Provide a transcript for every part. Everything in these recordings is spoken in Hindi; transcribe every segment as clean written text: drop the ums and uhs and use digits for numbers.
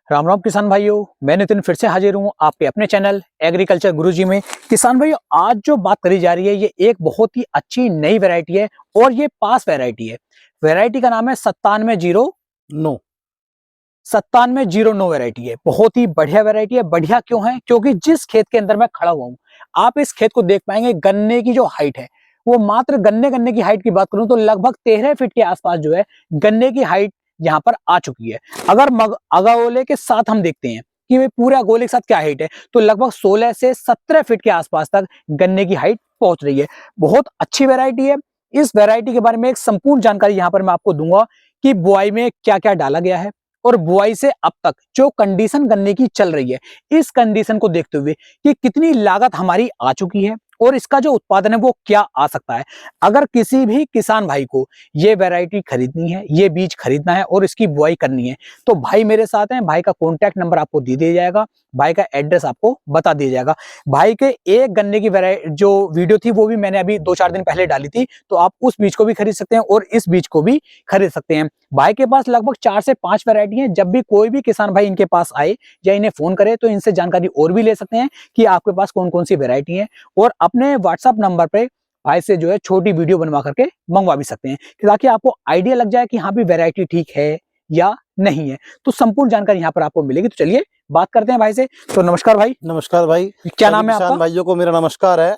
राम राम किसान भाइयों, मैं नितिन फिर से हाजिर हूँ आपके अपने चैनल एग्रीकल्चर गुरुजी में। किसान भाइयों, आज जो बात करी जा रही है ये एक बहुत ही अच्छी नई वैरायटी है और ये पास वैरायटी है। वैरायटी का नाम है 9709 वैरायटी है। बहुत ही बढ़िया वैरायटी है। बढ़िया क्यों है? क्योंकि जिस खेत के अंदर मैं खड़ा हुआ हूँ, आप इस खेत को देख पाएंगे। गन्ने की जो हाइट है वो मात्र गन्ने की हाइट की बात करूं तो लगभग 13 फीट के आसपास जो है गन्ने की हाइट यहाँ पर आ चुकी है। अगर अगोले के साथ हम देखते हैं कि वे पूरे अगोले के साथ क्या हाइट है, तो लगभग 16 से 17 फीट के आसपास तक गन्ने की हाइट पहुंच रही है। बहुत अच्छी वैरायटी है। इस वैरायटी के बारे में एक संपूर्ण जानकारी यहाँ पर मैं आपको दूंगा कि बुआई में क्या क्या डाला गया है और बुआई से अब तक जो कंडीशन गन्ने की चल रही है, इस कंडीशन को देखते हुए कि कितनी लागत हमारी आ चुकी है और इसका जो उत्पादन है वो क्या आ सकता है। अगर किसी भी किसान भाई को ये वैरायटी खरीदनी है, ये बीज खरीदना है और इसकी बुआई करनी है, तो भाई मेरे साथ हैं। भाई का कॉन्टैक्ट नंबर आपको दे दिया जाएगा, भाई का एड्रेस आपको बता दिया जाएगा। भाई के एक गन्ने की वैरायटी जो वीडियो थी वो भी मैंने अभी 2-4 दिन पहले डाली थी, तो आप उस बीज को भी खरीद सकते हैं और इस बीज को भी खरीद सकते हैं। भाई के पास लगभग 4 से 5 वैरायटी है। जब भी कोई भी किसान भाई इनके पास आए या इन्हें फोन करे तो इनसे जानकारी और भी ले सकते हैं कि आपके पास कौन कौन सी वैरायटी है, और अपने व्हाट्सएप नंबर पे भाई से जो है छोटी वीडियो बनवा करके मंगवा भी सकते हैं, ताकि आपको आइडिया लग जाए कि हाँ भी वैरायटी ठीक है या नहीं है। तो संपूर्ण जानकारी यहाँ पर आपको मिलेगी। तो चलिए बात करते हैं भाई से। तो नमस्कार भाई। नमस्कार भाई। क्या नाम है आपका? भाइयों को मेरा नमस्कार है।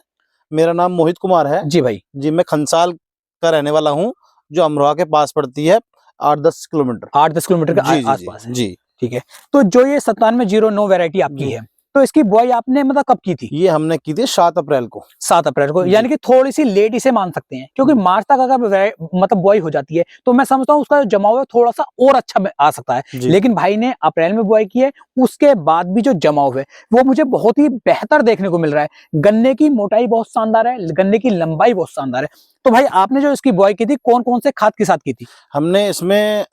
मेरा नाम मोहित कुमार है। जी भाई। जी, मैं खंसाल का रहने वाला हूँ, जो अमरोहा के पास पड़ती है। 8-10 किलोमीटर के आसपास है। जी ठीक है। तो जो ये 9709 वैरायटी आपकी है, तो इसकी बुआई आपने मतलब कब की थी? ये हमने की थी 7 अप्रैल को। 7 अप्रैल को, यानी कि थोड़ी सी लेट इसे मान सकते हैं, क्योंकि मार्च तक अगर मतलब बुआई हो जाती है तो मैं समझता हूँ उसका जो जमाव है थोड़ा सा और अच्छा आ सकता है। लेकिन भाई ने अप्रैल में बुआई की है, उसके बाद भी जो जमाव है वो मुझे बहुत ही बेहतर देखने को मिल रहा है। गन्ने की मोटाई बहुत शानदार है, गन्ने की लंबाई बहुत शानदार है। तो भाई आपने जो इसकी बुआई की थी कौन कौन से खाद के साथ की थी? हमने इसमें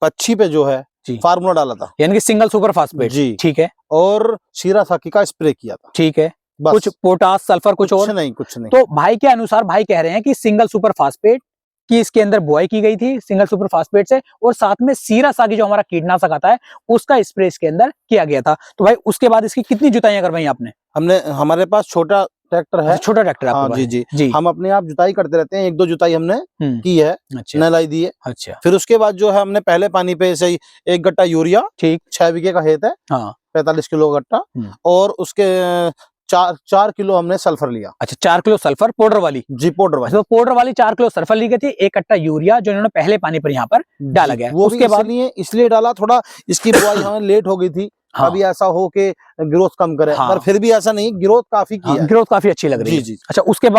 पच्छी पे जो है फार्मूला डाला था, यानी कि सिंगल सुपर फास्फेट। जी ठीक है। और शीरासाकी का स्प्रे किया था। ठीक है। कुछ पोटास सल्फर कुछ और नहीं, कुछ नहीं। तो भाई के अनुसार भाई कह रहे हैं कि सिंगल सुपर फास्फेट की इसके अंदर बुआई की गई थी सिंगल सुपर फास्फेट से, और साथ में शीरासाकी जो हमारा कीटनाशक आता है उसका स्प्रे इसके अंदर किया गया था। तो भाई उसके बाद इसकी कितनी जुताइयां करवाई आपने? हमने, हमारे पास छोटा ट्रैक्टर है। छोटा ट्रैक्टर? हाँ, जी। हम अपने आप जुताई करते रहते हैं। 1-2 जुताई हमने की है। अच्छा। नलाई दी है। अच्छा। फिर उसके बाद जो है हमने पहले पानी पे से ही 1 गट्टा यूरिया, ठीक 6 बीघे का खेत है, हाँ 45 किलो गट्टा, और उसके 4 किलो हमने सल्फर लिया। अच्छा, 4 किलो सल्फर पाउडर वाली? जी, पाउडर वाली। तो पाउडर वाली 4 किलो सल्फर ली गई थी, 1 कट्टा यूरिया जो इन्होंने पहले पानी पर यहाँ पर डाला गया। वो उसके बाद इसलिए डाला, थोड़ा इसकी बुआई हमें लेट हो गई थी। हाँ। अभी ऐसा हो के ग्रोथ कम करे। हाँ। पर फिर भी ऐसा नहीं, ग्रोथ काफी की है। ग्रोथ काफी अच्छी लग रही है। जी। अच्छा, उसके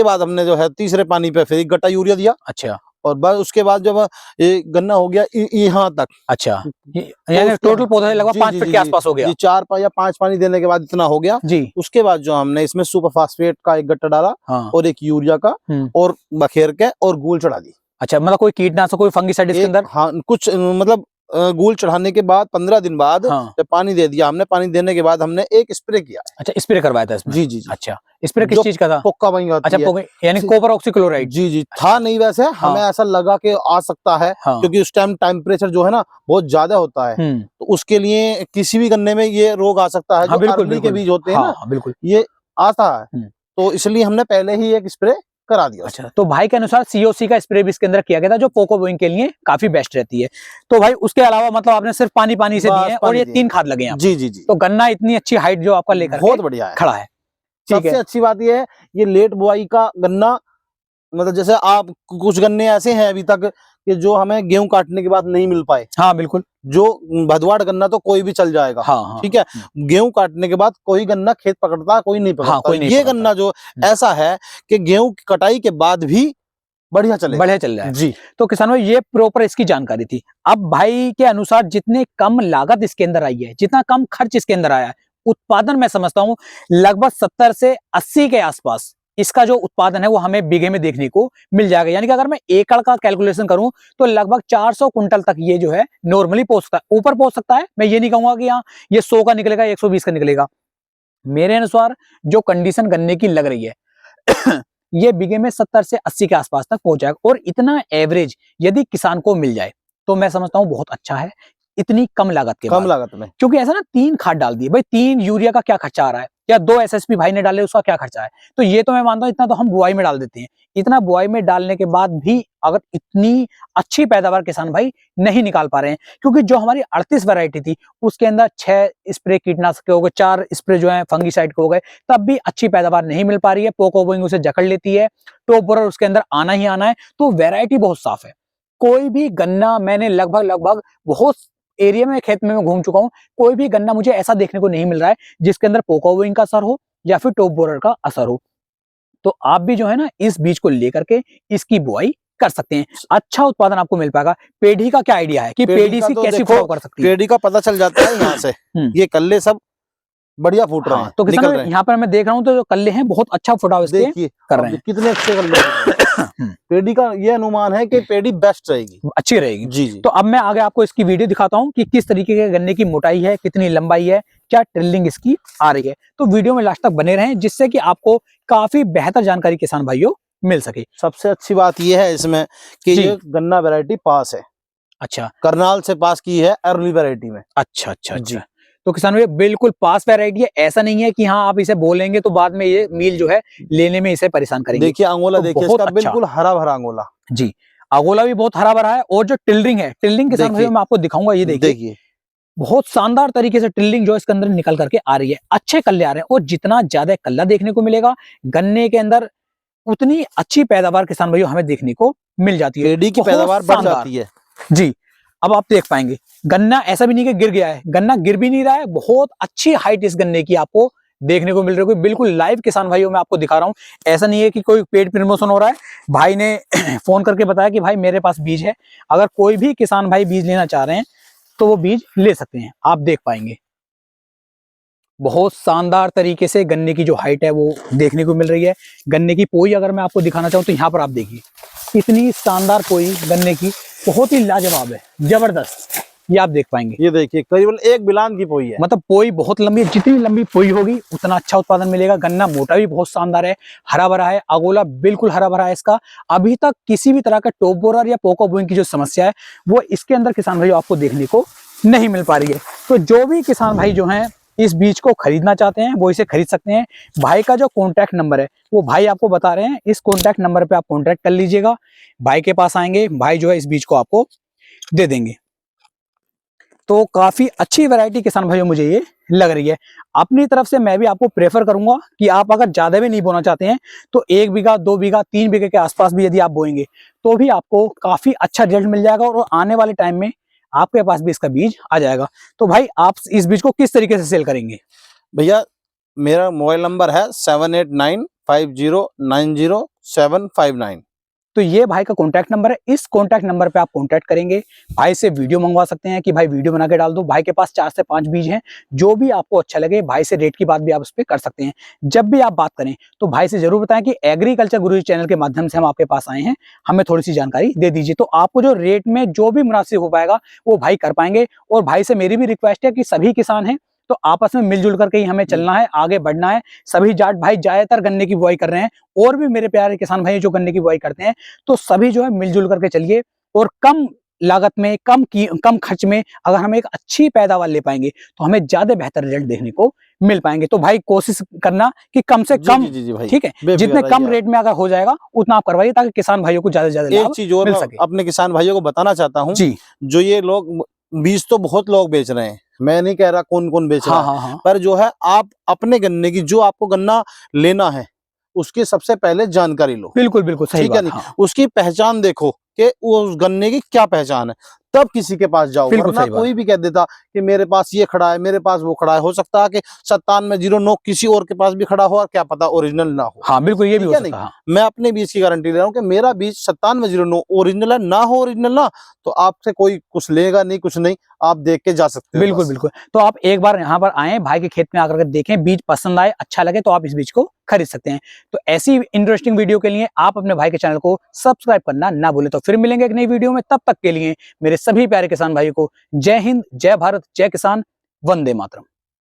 बाद हमने जो है तीसरे पानी पे फिर 1 गट्टा यूरिया दिया। अच्छा। और बस उसके बाद जब ये गन्ना हो गया यहाँ तक। अच्छा, यानी टोटल पौधा लगभग 5 फीट के आसपास हो गया। जी, 4 या 5 पानी देने के बाद इतना हो गया। जी। उसके बाद जो हमने इसमें सुपर फास्फेट का 1 गट्टा डाला। हाँ। और 1 यूरिया का, और बखेर के और गूल चढ़ा दी। अच्छा, मतलब कोई कीटनाशक, कोई फंगिसाइड इसके अंदर? हाँ, कुछ मतलब गूल चढ़ाने के बाद 15 दिन बाद, हाँ, जब पानी दे दिया हमने, पानी देने के बाद हमने एक स्प्रे किया। अच्छा, स्प्रे करवाया था इसमें? जी। अच्छा, स्प्रे किस चीज का था? पोक्का वही आती है। अच्छा, यानी कॉपर ऑक्सीक्लोराइड? जी। था नहीं वैसे। हाँ। हमें ऐसा लगा कि आ सकता है। हाँ। क्योंकि उस टाइम टेम्परेचर जो है ना बहुत ज्यादा होता है, तो उसके लिए किसी भी गन्ने में ये रोग आ सकता है। हाँ, जो अरबी के बीज होते हैं ना, बिल्कुल ये आता है, तो इसलिए हमने पहले ही एक स्प्रे करा दिया। अच्छा, तो भाई के अनुसार सीओसी का स्प्रे भी इसके अंदर किया गया था, जो पोको बोइंग के लिए काफी बेस्ट रहती है। तो भाई उसके अलावा मतलब आपने सिर्फ पानी से दिए हैं और ये 3 खाद लगे हैं। जी। तो गन्ना इतनी अच्छी हाइट जो आपका लेकर बहुत बढ़िया है, खड़ा है। सबसे अच्छी बात ये है, ये लेट बुआई का गन्ना, मतलब जैसे आप कुछ गन्ने ऐसे हैं अभी तक कि जो हमें गेहूं काटने के बाद नहीं मिल पाए। हाँ बिल्कुल। जो भदवाड़ गन्ना तो कोई भी चल जाएगा। हाँ। ठीक है। गेहूं काटने के बाद कोई गन्ना खेत पकड़ता, कोई नहीं पकड़ता। हाँ, कोई नहीं ये पकड़ता। गन्ना जो ऐसा है कि गेहूं की कटाई के बाद भी बढ़िया चल रहा है। जी। तो किसानों, ये प्रॉपर इसकी जानकारी थी। अब भाई के अनुसार जितने कम लागत इसके अंदर आई है, जितना कम खर्च इसके अंदर आया है, उत्पादन मैं समझता हूँ लगभग 70 से 80 के आसपास इसका जो उत्पादन है वो हमें बीघे में देखने को मिल जाएगा। यानी कि अगर मैं एकड़ का कैलकुलेशन करूं तो लगभग 400 कुंटल तक ये जो है नॉर्मली पहुंच सकता है, ऊपर पहुंच सकता है। मैं ये नहीं कहूंगा कि हाँ ये 100 का निकलेगा, 120 का निकलेगा। मेरे अनुसार जो कंडीशन गन्ने की लग रही है ये बीघे में 70 से 80 के आसपास तक पहुंच जाएगा। और इतना एवरेज यदि किसान को मिल जाए तो मैं समझता हूं बहुत अच्छा है। इतनी कम लागत के कम लागत में, क्योंकि ऐसा ना 3 खाद डाल दिए भाई, 3 यूरिया का क्या खर्चा आ रहा है, या 2 एसएसपी भाई ने डाले उसका क्या खर्चा है। तो ये तो मैं मानता हूँ इतना तो हम बुआई में डाल देते हैं, इतना बुआई में डालने के बाद भी अगर इतनी अच्छी पैदावार किसान भाई नहीं निकाल पा रहे हैं, क्योंकि जो हमारी 38 वैरायटी थी उसके अंदर 6 स्प्रे कीटनाशक के हो गए, 4 स्प्रे जो है फंगीसाइड के हो गए, तब भी अच्छी पैदावार नहीं मिल पा रही है। पोको बोइंग उसे जकड़ लेती है, टॉप बोरर उसके अंदर आना ही आना है। तो वैरायटी बहुत साफ है। कोई भी गन्ना मैंने लगभग बहुत एरिया में खेत में मैं घूम चुका हूँ, कोई भी गन्ना मुझे ऐसा देखने को नहीं मिल रहा है जिसके अंदर पोको बोइंग का असर हो या फिर टॉप बोरर का असर हो। तो आप भी जो है ना इस बीज को लेकर के इसकी बुआई कर सकते हैं, अच्छा उत्पादन आपको मिल पाएगा। पेड़ी का क्या आइडिया है कि पेड़ी से कैसे फॉलो कर सकती है? पेड़ी का पता चल जाता है यहाँ से, ये कल्ले सब बढ़िया फूट रहे हैं। तो किसान यहाँ पर मैं देख रहा हूँ तो जो कल्ले हैं बहुत अच्छा फुटाव इसके कर रहे हैं, कितने अच्छे कल्ले। पेड़ी का ये अनुमान है कि पेड़ी बेस्ट रहेगी, अच्छी रहेगी। जी जी। तो अब मैं आगे आपको इसकी वीडियो दिखाता हूँ कि किस तरीके के गन्ने की मोटाई है, कितनी लंबाई है, क्या ट्रिलिंग इसकी आ रही है। तो वीडियो में लास्ट तक बने रहें जिससे कि आपको काफी बेहतर जानकारी किसान भाइयों मिल सके। सबसे अच्छी बात यह है इसमें कि ये गन्ना वैरायटी पास है। अच्छा, करनाल से पास की है अर्ली वैरायटी में। अच्छा अच्छा अच्छा। तो किसान भाई बिल्कुल पास वैरायटी है, ऐसा नहीं है कि हाँ आप इसे बोलेंगे तो बाद में ये मील जो है लेने में इसे परेशान करेंगे। देखिए अंगोला, तो देखिए इसका बिल्कुल हरा भरा अंगोला। जी, अंगोला भी बहुत हरा भरा है। और जो टिल्डरिंग है, टिल्डरिंग किसान भाई मैं आपको दिखाऊंगा, ये देखिए बहुत शानदार तरीके से टिल्डिंग जो इसके अंदर निकल करके आ रही है, अच्छे कल्ले आ रहे हैं। और जितना ज्यादा कल्ला देखने को मिलेगा गन्ने के अंदर उतनी अच्छी पैदावार किसान भाइयों हमें देखने को मिल जाती है, पेड़ी की पैदावार बढ़ जाती है। जी, अब आप देख पाएंगे गन्ना ऐसा भी नहीं कि गिर गया है, गन्ना गिर भी नहीं रहा है, बहुत अच्छी हाइट इस गन्ने की आपको देखने को मिल रही है। बिल्कुल लाइव किसान भाइयों मैं आपको दिखा रहा हूँ, ऐसा नहीं है कि कोई पेड प्रमोशन हो रहा है। भाई ने फोन करके बताया कि भाई मेरे पास बीज है, अगर कोई भी किसान भाई बीज लेना चाह रहे हैं तो वो बीज ले सकते हैं। आप देख पाएंगे बहुत शानदार तरीके से गन्ने की जो हाइट है वो देखने को मिल रही है। गन्ने की पोई अगर मैं आपको दिखाना चाहूँ तो यहाँ पर आप देखिए इतनी शानदार पोई गन्ने की, बहुत ही लाजवाब है, जबरदस्त। ये आप देख पाएंगे, ये देखिए करीबन 1 बिलान की पोई है, मतलब पोई बहुत लंबी है। जितनी लंबी पोई होगी उतना अच्छा उत्पादन मिलेगा। गन्ना मोटा भी बहुत शानदार है, हरा भरा है, अगोला बिल्कुल हरा भरा है इसका। अभी तक किसी भी तरह का टॉप बोरर या पोको बोइंग की जो समस्या है वो इसके अंदर किसान भाई आपको देखने को नहीं मिल पा रही है। तो जो भी किसान भाई जो हैं इस बीज को खरीदना चाहते हैं वो इसे खरीद सकते हैं। भाई का जो कॉन्टैक्ट नंबर है वो भाई आपको बता रहे हैं, इस कॉन्टैक्ट नंबर पे आप कॉन्टैक्ट कर लीजिएगा। भाई के पास आएंगे, भाई जो है इस बीज को आपको दे देंगे। तो काफी अच्छी वैरायटी किसान भाइयों मुझे ये लग रही है। अपनी तरफ से मैं भी आपको प्रेफर करूंगा कि आप अगर ज्यादा भी नहीं बोना चाहते हैं तो 1 बीघा 2 बीघा 3 बीघे के आसपास भी यदि आप बोएंगे तो भी आपको काफी अच्छा रिजल्ट मिल जाएगा और आने वाले टाइम में आपके पास भी इसका बीज आ जाएगा। तो भाई आप इस बीज को किस तरीके से सेल करेंगे? भैया मेरा मोबाइल नंबर है 7895090759। तो ये भाई का कॉन्टैक्ट नंबर है, इस कॉन्टैक्ट नंबर पे आप कॉन्टैक्ट करेंगे। भाई से वीडियो मंगवा सकते हैं कि भाई वीडियो बना के डाल दो। भाई के पास 4 से 5 बीज हैं, जो भी आपको अच्छा लगे भाई से रेट की बात भी आप उस पर कर सकते हैं। जब भी आप बात करें तो भाई से जरूर बताएं कि एग्रीकल्चर गुरुजी चैनल के माध्यम से हम आपके पास आए हैं, हमें थोड़ी सी जानकारी दे दीजिए। तो आपको जो रेट में जो भी मुनासिब हो पाएगा वो भाई कर पाएंगे। और भाई से मेरी भी रिक्वेस्ट है कि सभी किसान हैं तो आपस में मिलजुल करके ही हमें चलना है, आगे बढ़ना है। सभी जाट भाई ज्यादातर गन्ने की बुआई कर रहे हैं और भी मेरे प्यारे किसान भाई जो गन्ने की बुआई करते हैं, तो सभी जो है मिलजुल करके चलिए और कम लागत में कम खर्च में अगर हम एक अच्छी पैदावार ले पाएंगे तो हमें ज्यादा बेहतर रिजल्ट देखने को मिल पाएंगे। तो भाई कोशिश करना कि कम से कम, ठीक है, जितने कम रेट में अगर हो जाएगा उतना आप करवाइए ताकि किसान भाइयों को ज्यादा से ज्यादा एक चीज और अपने किसान भाइयों को बताना चाहता हूँ जी, जो ये लोग बीज तो बहुत लोग बेच रहे हैं, मैं नहीं कह रहा कौन कौन बेच रहा है, पर जो है आप अपने गन्ने की, जो आपको गन्ना लेना है उसकी सबसे पहले जानकारी लो। बिल्कुल बिल्कुल सही बात, नहीं उसकी पहचान देखो कि उस गन्ने की क्या पहचान है, तब किसी के पास जाओ। वरना कोई भी कह देता कि मेरे पास ये खड़ा है, मेरे पास वो खड़ा है, हो सकता है कि 9709 किसी और के पास भी खड़ा हो और क्या पता ओरिजिनल ना हो। हाँ बिल्कुल, ये भी हो सकता है। मैं अपने बीज की गारंटी ले रहा हूँ कि मेरा बीज 9709 ओरिजिनल है, ना हो ओरिजिनल ना तो आपसे कोई कुछ लेगा नहीं, कुछ नहीं, आप देख के जा सकते हैं। बिल्कुल बिल्कुल। तो आप एक बार यहाँ पर आए, भाई के खेत में आकर देखें, बीज पसंद आए, अच्छा लगे तो आप इस बीज को खरीद सकते हैं। तो ऐसी इंटरेस्टिंग वीडियो के लिए आप अपने भाई के चैनल को सब्सक्राइब करना ना भूलें। तो फिर मिलेंगे एक नई वीडियो में, तब तक के लिए मेरे सभी प्यारे किसान भाइयों को जय हिंद, जय भारत, जय किसान, वंदे मातरम।